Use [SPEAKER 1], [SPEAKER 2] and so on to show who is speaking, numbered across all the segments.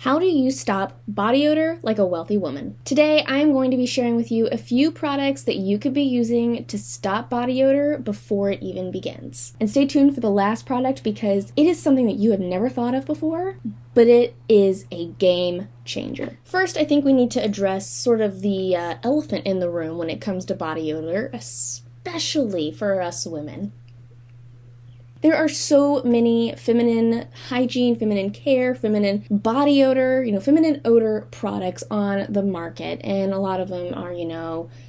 [SPEAKER 1] How do you stop body odor like a wealthy woman? Today, I'm going to be sharing with you a few products that you could be using to stop body odor before it even begins. And stay tuned for the last product because it is something that you have never thought of before, but it is a game changer. First, I think we need to address sort of the elephant in the room when it comes to body odor, especially for us women. There are so many feminine hygiene, feminine care, feminine body odor, feminine odor products on the market. And a lot of them are,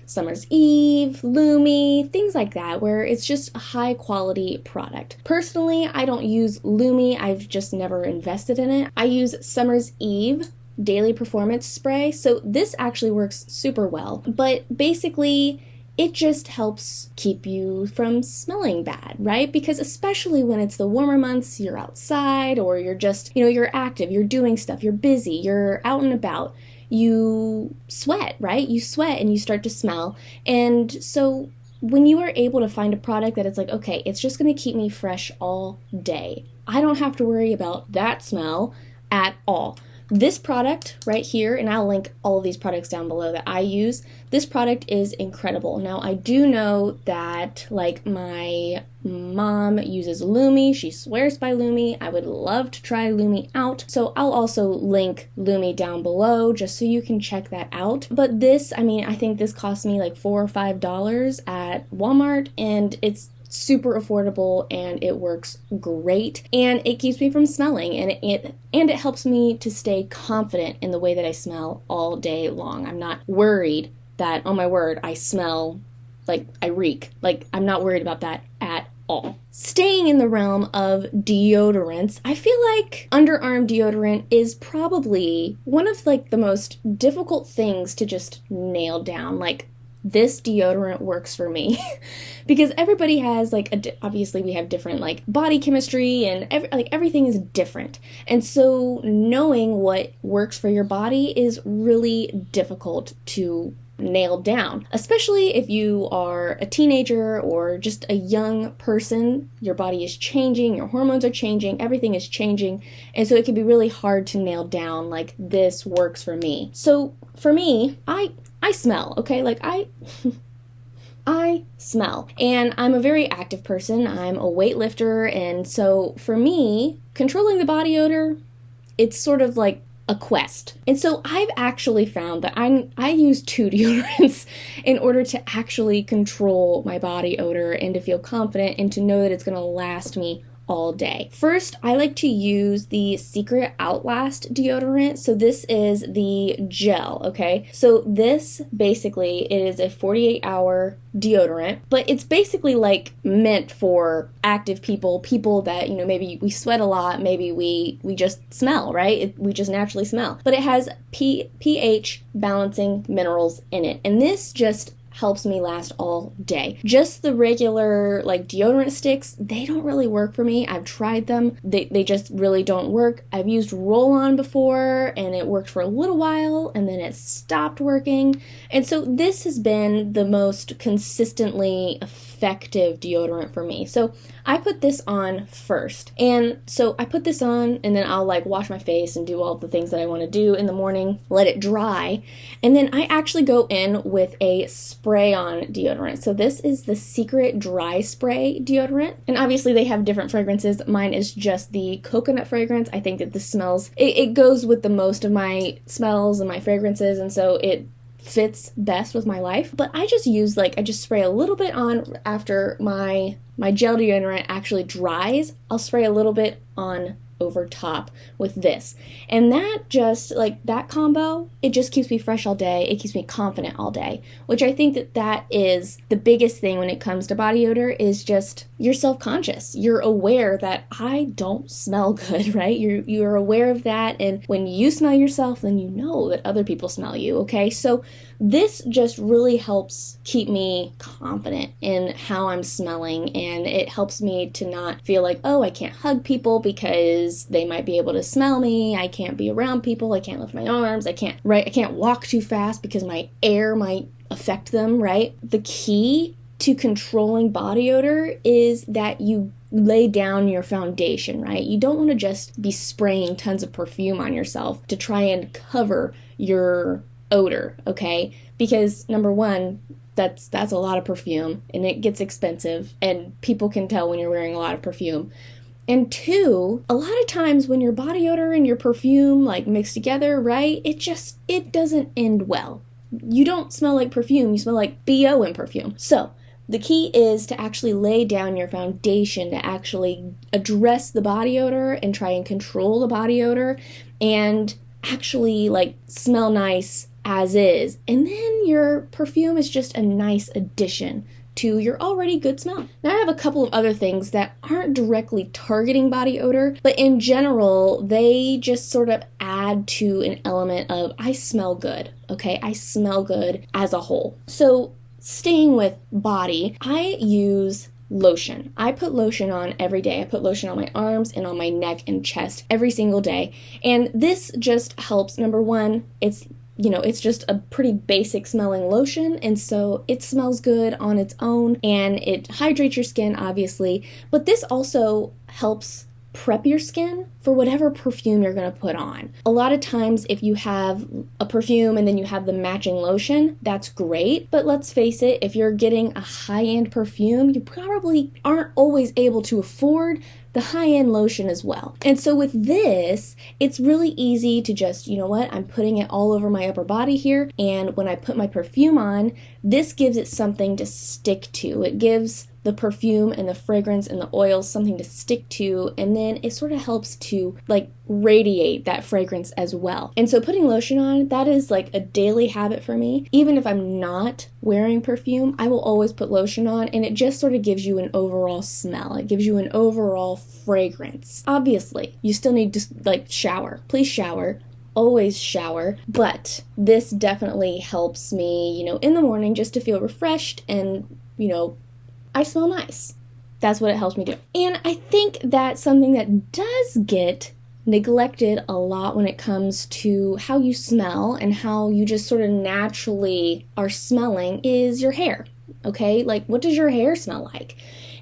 [SPEAKER 1] Summer's Eve, Lumi, things like that, where it's just a high quality product. Personally, I don't use Lumi. I've just never invested in it. I use Summer's Eve Daily Performance Spray. So this actually works super well. But basically, it just helps keep you from smelling bad, right? Because especially when it's the warmer months, you're outside or you're just, you're active, you're doing stuff, you're busy, you're out and about, you sweat, right? You sweat and you start to smell. And so when you are able to find a product that it's like, okay, it's just going to keep me fresh all day, I don't have to worry about that smell at all. This product right here, and I'll link all of these products down below that I use, this product is incredible. Now, I do know that, my mom uses Lumi. She swears by Lumi. I would love to try Lumi out. So I'll also link Lumi down below just so you can check that out. But this, I think this cost me like $4 or $5 at Walmart, and it's super affordable and it works great and it keeps me from smelling and it helps me to stay confident in the way that I smell all day long. I'm not worried that, oh my word, I smell like I reek. I'm not worried about that at all. Staying in the realm of deodorants, I feel like underarm deodorant is probably one of the most difficult things to just nail down. This deodorant works for me because everybody has obviously we have different body chemistry and everything is different. And so knowing what works for your body is really difficult to nail down, especially if you are a teenager or just a young person. Your body is changing, your hormones are changing, everything is changing. And so it can be really hard to nail down this works for me. So for me, I smell, okay? I smell. And I'm a very active person. I'm a weightlifter. And so for me, controlling the body odor, it's sort of like a quest. And so I've actually found that I use 2 deodorants in order to actually control my body odor and to feel confident and to know that it's going to last me all day. First, I like to use the Secret Outlast deodorant. So this is the gel, okay? So this basically, it is a 48-hour deodorant, but it's basically meant for active people that, maybe we sweat a lot, maybe we just smell, right? We just naturally smell. But it has pH balancing minerals in it. And this just helps me last all day. Just the regular deodorant sticks, they don't really work for me. I've tried them. They just really don't work. I've used roll-on before and it worked for a little while and then it stopped working. And so this has been the most consistently effective deodorant for me. So I put this on first. And so I put this on and then I'll wash my face and do all the things that I want to do in the morning, let it dry. And then I actually go in with a spray-on deodorant. So this is the Secret Dry Spray deodorant. And obviously they have different fragrances. Mine is just the coconut fragrance. I think that this smells, it goes with the most of my smells and my fragrances. And so it fits best with my life. But I just use I just spray a little bit on after my gel deodorant actually dries. I'll spray a little bit on over top with this. And that just that combo, it just keeps me fresh all day. It keeps me confident all day, which I think that is the biggest thing when it comes to body odor is just you're self-conscious. You're aware that I don't smell good, right? You're aware of that. And when you smell yourself, then you know that other people smell you, okay? So this just really helps keep me confident in how I'm smelling, and it helps me to not feel oh, I can't hug people because they might be able to smell me. I can't be around people. I can't lift my arms. I can't walk too fast because my air might affect them, right? The key to controlling body odor is that you lay down your foundation, right? You don't want to just be spraying tons of perfume on yourself to try and cover your odor, okay? Because number one, that's a lot of perfume and it gets expensive and people can tell when you're wearing a lot of perfume. And two, a lot of times when your body odor and your perfume like mix together, right? It doesn't end well. You don't smell like perfume, you smell like BO in perfume. So the key is to actually lay down your foundation, to actually address the body odor and try and control the body odor and actually like smell nice as is. And then your perfume is just a nice addition to your already good smell. Now I have a couple of other things that aren't directly targeting body odor, but in general, they just sort of add to an element of I smell good, okay? I smell good as a whole. So staying with body, I use lotion. I put lotion on every day. I put lotion on my arms and on my neck and chest every single day. And this just helps. Number one, it's just a pretty basic smelling lotion, and so it smells good on its own, and it hydrates your skin, obviously, but this also helps prep your skin for whatever perfume you're going to put on. A lot of times, if you have a perfume and then you have the matching lotion, that's great, but let's face it, if you're getting a high-end perfume, you probably aren't always able to afford the high-end lotion as well. And so with this, it's really easy to just, you know what, I'm putting it all over my upper body here, and when I put my perfume on, this gives it something to stick to. It gives the perfume and the fragrance and the oils something to stick to, and then it sort of helps to like radiate that fragrance as well. And so putting lotion on, that is like a daily habit for me. Even if I'm not wearing perfume, I will always put lotion on, and it just sort of gives you an overall smell. It gives you an overall fragrance. Obviously, you still need to like shower. Please shower. Always shower, but this definitely helps me, in the morning just to feel refreshed and, I smell nice. That's what it helps me do. And I think that something that does get neglected a lot when it comes to how you smell and how you just sort of naturally are smelling is your hair, okay? Like, what does your hair smell like?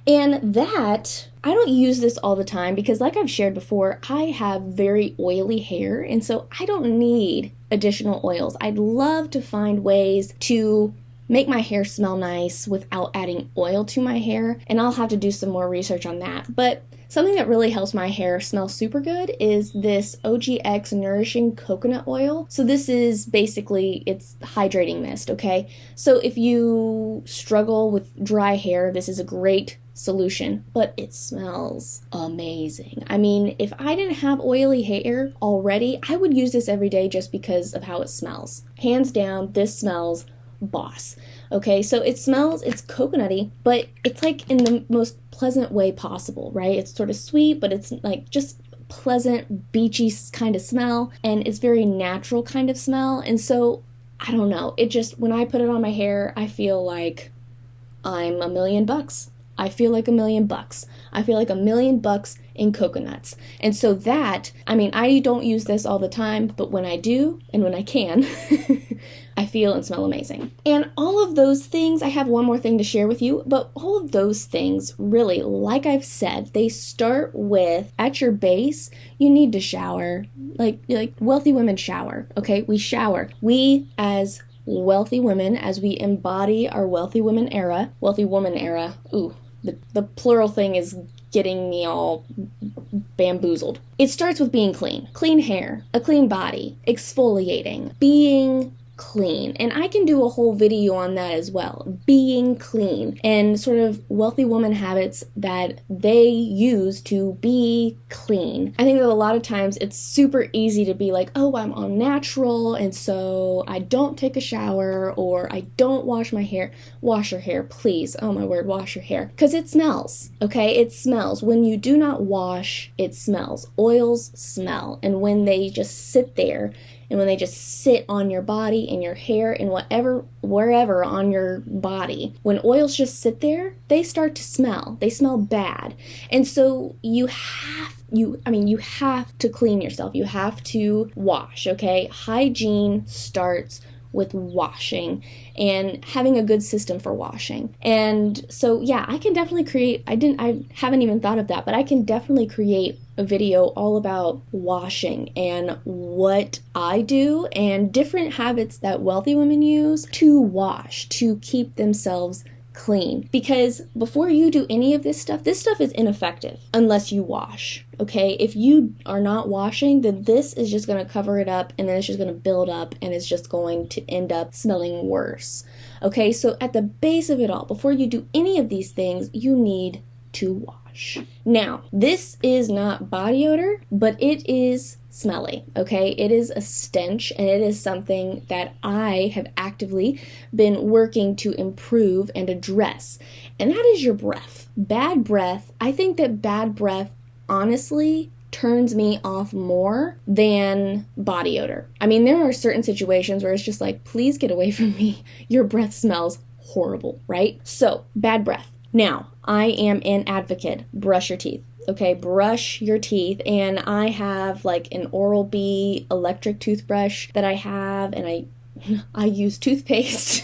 [SPEAKER 1] And that, I don't use this all the time because like I've shared before, I have very oily hair, and so I don't need additional oils. I'd love to find ways to make my hair smell nice without adding oil to my hair, and I'll have to do some more research on that. But something that really helps my hair smell super good is this OGX Nourishing Coconut Oil. So this is basically, it's hydrating mist, okay? So if you struggle with dry hair, this is a great solution, but it smells amazing. I mean, if I didn't have oily hair already, I would use this every day just because of how it smells. Hands down, this smells boss. Okay, so it's coconutty, but it's like in the most pleasant way possible, right? It's sort of sweet, but it's like just pleasant, beachy kind of smell, and it's very natural kind of smell. And so, I don't know, it just, when I put it on my hair, I feel like I'm $1 million. I feel like $1 million. I feel like $1 million in coconuts. And so that, I mean, I don't use this all the time, but when I do, and when I can, I feel and smell amazing. And all of those things, I have one more thing to share with you, but all of those things really, like I've said, they start with, at your base, you need to shower. Like wealthy women shower, okay? We shower. We, as wealthy women, as we embody our wealthy woman era, ooh, the plural thing is getting me all bamboozled. It starts with being clean. Clean hair, a clean body, exfoliating, being clean. And I can do a whole video on that as well. Being clean and sort of wealthy woman habits that they use to be clean. I think that a lot of times it's super easy to be like, oh, I'm all natural, and so I don't take a shower, or I don't wash my hair. Wash your hair, please. Oh my word, wash your hair. Because it smells, okay? It smells. When you do not wash, it smells. Oils smell. And when they just sit there, and when they just sit on your body and your hair and wherever on your body, when oils just sit there, they start to smell. They smell bad. And so you have to clean yourself. You have to wash, okay? Hygiene starts with washing and having a good system for washing. And so yeah, I can definitely create, I haven't even thought of that, but I can definitely create a video all about washing and what I do and different habits that wealthy women use to wash, to keep themselves clean. Because before you do any of this stuff is ineffective unless you wash. Okay, if you are not washing, then this is just going to cover it up, and then it's just going to build up, and it's just going to end up smelling worse. Okay, so at the base of it all, before you do any of these things, you need to wash. Now, this is not body odor, but it is smelly, okay? It is a stench, and it is something that I have actively been working to improve and address, and that is your breath. Bad breath, I think that bad breath honestly turns me off more than body odor. I mean, there are certain situations where it's just like, please get away from me. Your breath smells horrible, right? So, bad breath. Now, I am an advocate. Brush your teeth. Okay, brush your teeth. And I have like an Oral-B electric toothbrush that I have, and I use toothpaste.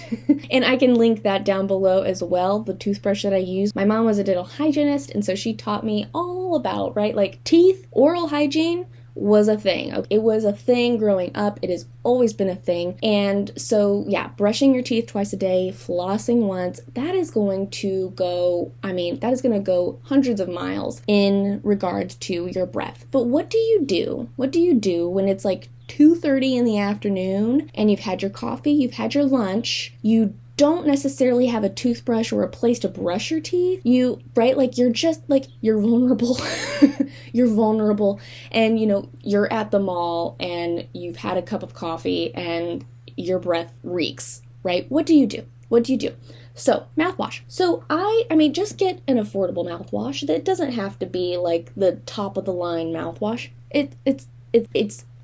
[SPEAKER 1] And I can link that down below as well, the toothbrush that I use. My mom was a dental hygienist, and so she taught me all about, right, like teeth, oral hygiene was a thing. It was a thing growing up. It has always been a thing. And so, yeah, brushing your teeth twice a day, flossing once, that is going to go, that is going to go hundreds of miles in regards to your breath. But what do you do? What do you do when it's like 2:30 in the afternoon and you've had your coffee, you've had your lunch, you don't necessarily have a toothbrush or a place to brush your teeth, you're vulnerable. You're vulnerable, and you're at the mall and you've had a cup of coffee and your breath reeks, right? What do you do? So, mouthwash. So just get an affordable mouthwash. That doesn't have to be like the top of the line mouthwash. It's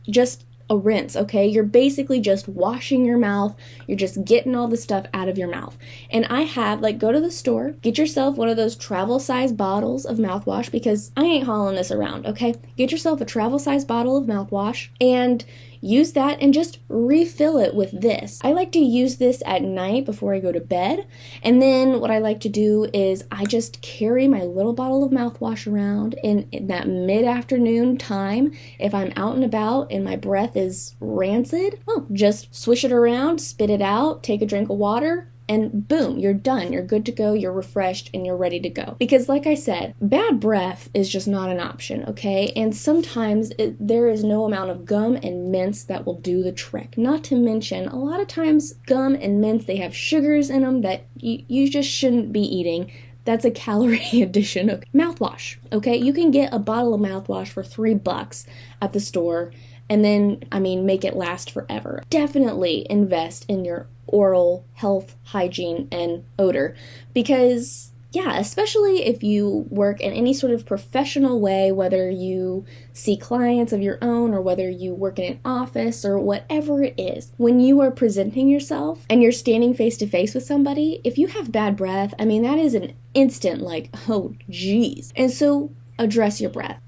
[SPEAKER 1] just a rinse, okay? You're basically just washing your mouth. You're just getting all the stuff out of your mouth. And I have, go to the store, get yourself one of those travel size bottles of mouthwash, because I ain't hauling this around, okay? Get yourself a travel size bottle of mouthwash and use that and just refill it with this. I like to use this at night before I go to bed. And then what I like to do is I just carry my little bottle of mouthwash around in that mid-afternoon time. If I'm out and about and my breath is rancid, just swish it around, spit it out, take a drink of water, and boom, you're done. You're good to go, you're refreshed, and you're ready to go. Because like I said, bad breath is just not an option, okay? And sometimes there is no amount of gum and mints that will do the trick. Not to mention, a lot of times gum and mints, they have sugars in them that you just shouldn't be eating. That's a calorie addition. Okay. Mouthwash, okay? You can get a bottle of mouthwash for $3 at the store, and then, make it last forever. Definitely invest in your oral health, hygiene, and odor, because especially if you work in any sort of professional way, whether you see clients of your own or whether you work in an office or whatever it is, when you are presenting yourself and you're standing face to face with somebody, if you have bad breath, that is an instant oh geez. And so address your breath.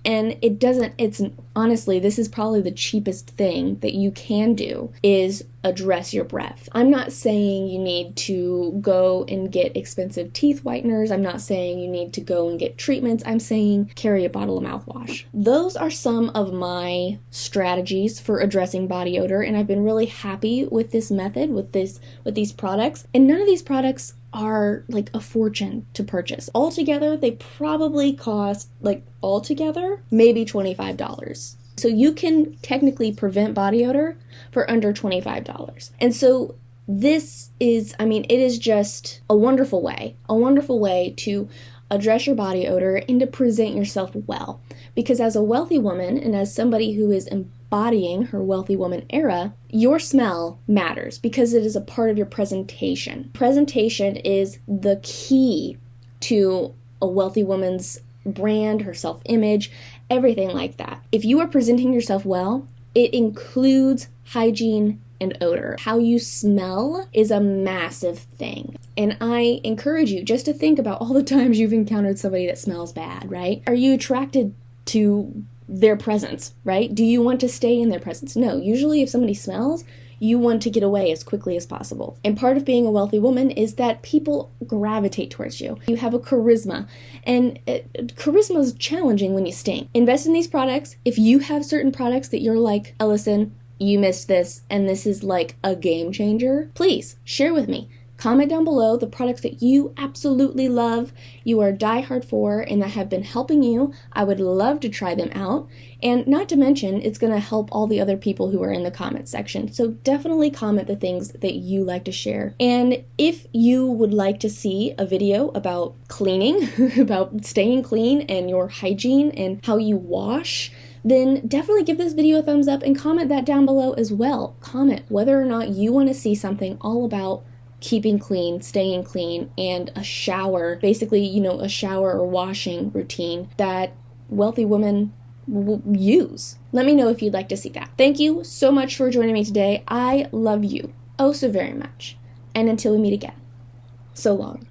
[SPEAKER 1] And honestly, this is probably the cheapest thing that you can do, is address your breath. I'm not saying you need to go and get expensive teeth whiteners. I'm not saying you need to go and get treatments. I'm saying carry a bottle of mouthwash. Those are some of my strategies for addressing body odor, and I've been really happy with this method, with these products. And none of these products are like a fortune to purchase. Altogether, they probably cost altogether maybe $25. So you can technically prevent body odor for under $25. And so this is, it is just a wonderful way to address your body odor and to present yourself well. Because as a wealthy woman and as somebody who is embodying her wealthy woman era, your smell matters because it is a part of your presentation. Presentation is the key to a wealthy woman's brand, her self-image, everything like that. If you are presenting yourself well, it includes hygiene and odor. How you smell is a massive thing. And I encourage you just to think about all the times you've encountered somebody that smells bad, right? Are you attracted to their presence, right? Do you want to stay in their presence? No. Usually if somebody smells, you want to get away as quickly as possible. And part of being a wealthy woman is that people gravitate towards you. You have a charisma, and charisma is challenging when you stink. Invest in these products. If you have certain products that you're like, Ellison, you missed this, and this is like a game changer, please share with me. Comment down below the products that you absolutely love, you are diehard for, and that have been helping you. I would love to try them out. And not to mention, it's going to help all the other people who are in the comment section. So definitely comment the things that you like to share. And if you would like to see a video about cleaning, about staying clean and your hygiene and how you wash, then definitely give this video a thumbs up and comment that down below as well. Comment whether or not you want to see something all about keeping clean, staying clean, and a shower, basically, a shower or washing routine that wealthy women will use. Let me know if you'd like to see that. Thank you so much for joining me today. I love you oh so very much. And until we meet again, so long.